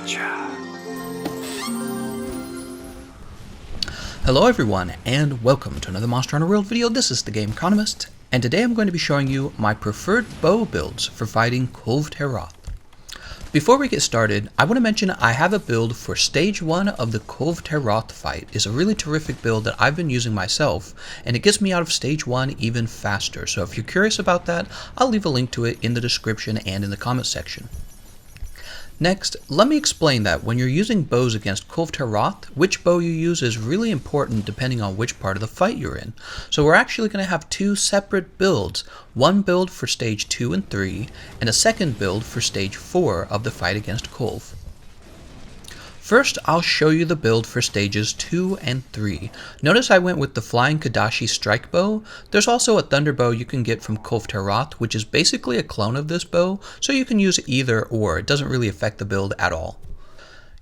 Gotcha. Hello everyone, and welcome to another Monster Hunter World video. This is Thegameconomist, and today I'm going to be showing you my preferred bow builds for fighting Kulve Taroth. Before we get started, I want to mention I have a build for stage 1 of the Kulve Taroth fight. It's a really terrific build that I've been using myself, and it gets me out of stage 1 even faster. So if you're curious about that, I'll leave a link to it in the description and in the comment section. Next, let me explain that when you're using bows against Kulve Taroth, which bow you use is really important depending on which part of the fight you're in. So we're actually going to have two separate builds, one build for stage 2 and 3, and a second build for stage 4 of the fight against Kulve. First, I'll show you the build for stages 2 and 3. Notice I went with the Flying Kadashi Strike Bow. There's also a Thunder Bow you can get from Kulve Taroth, which is basically a clone of this bow, so you can use either or. It doesn't really affect the build at all.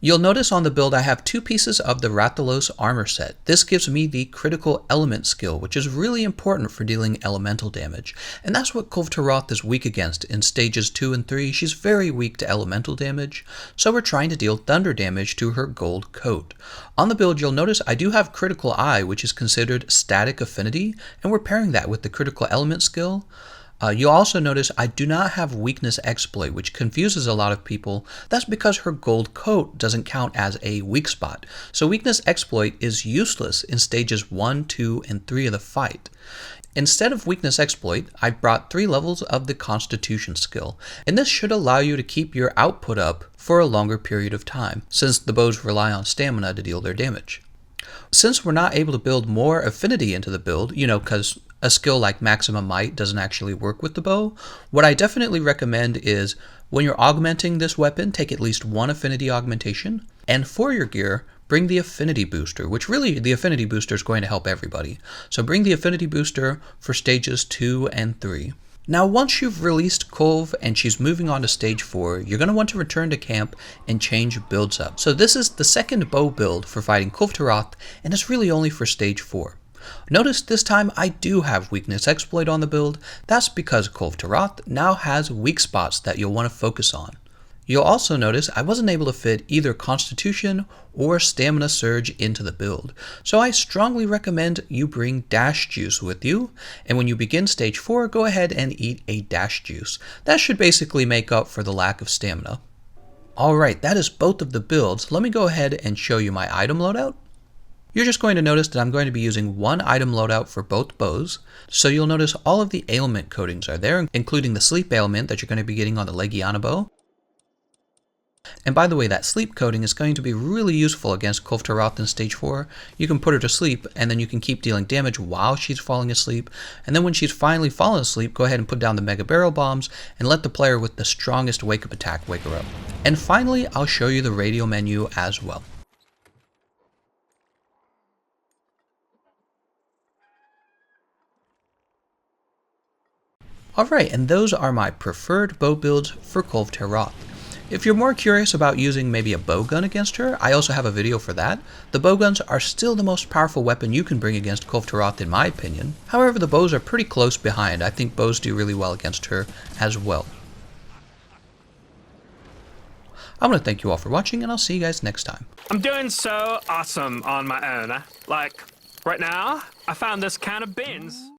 You'll notice on the build I have two pieces of the Rathalos armor set. This gives me the critical element skill, which is really important for dealing elemental damage. And that's what Kulve Taroth is weak against in stages 2 and 3. She's very weak to elemental damage, so we're trying to deal thunder damage to her gold coat. On the build you'll notice I do have critical eye, which is considered static affinity, and we're pairing that with the critical element skill. You'll also notice I do not have weakness exploit, which confuses a lot of people. That's because her gold coat doesn't count as a weak spot. So weakness exploit is useless in stages 1, 2, and 3 of the fight. Instead of weakness exploit, I brought 3 levels of the constitution skill, and this should allow you to keep your output up for a longer period of time, since the bows rely on stamina to deal their damage. Since we're not able to build more affinity into the build, because a skill like Maximum Might doesn't actually work with the bow, what I definitely recommend is when you're augmenting this weapon, take at least one affinity augmentation, and for your gear, bring the affinity booster, which really the affinity booster is going to help everybody. So bring the affinity booster for stages 2 and 3. Now once you've released Kulve and she's moving on to stage 4, you're going to want to return to camp and change builds up. So this is the second bow build for fighting Kulve Taroth, and it's really only for stage 4. Notice this time I do have weakness exploit on the build. That's because Kulve Taroth now has weak spots that you'll want to focus on. You'll also notice I wasn't able to fit either Constitution or Stamina Surge into the build, so I strongly recommend you bring Dash Juice with you, and when you begin stage 4, go ahead and eat a Dash Juice. That should basically make up for the lack of stamina. Alright, that is both of the builds. Let me go ahead and show you my item loadout. You're just going to notice that I'm going to be using one item loadout for both bows, so you'll notice all of the ailment coatings are there, including the sleep ailment that you're going to be getting on the Legiana bow. And by the way, that sleep coating is going to be really useful against Kulve Taroth in stage 4. You can put her to sleep, and then you can keep dealing damage while she's falling asleep, and then when she's finally fallen asleep, go ahead and put down the Mega Barrel Bombs, and let the player with the strongest wake up attack wake her up. And finally, I'll show you the radio menu as well. Alright, and those are my preferred bow builds for Kulve Taroth. If you're more curious about using maybe a bow gun against her, I also have a video for that. The bow guns are still the most powerful weapon you can bring against Kulve Taroth in my opinion. However, the bows are pretty close behind. I think bows do really well against her as well. I want to thank you all for watching, and I'll see you guys next time. I'm doing so awesome on my own. Like, right now, I found this can of beans.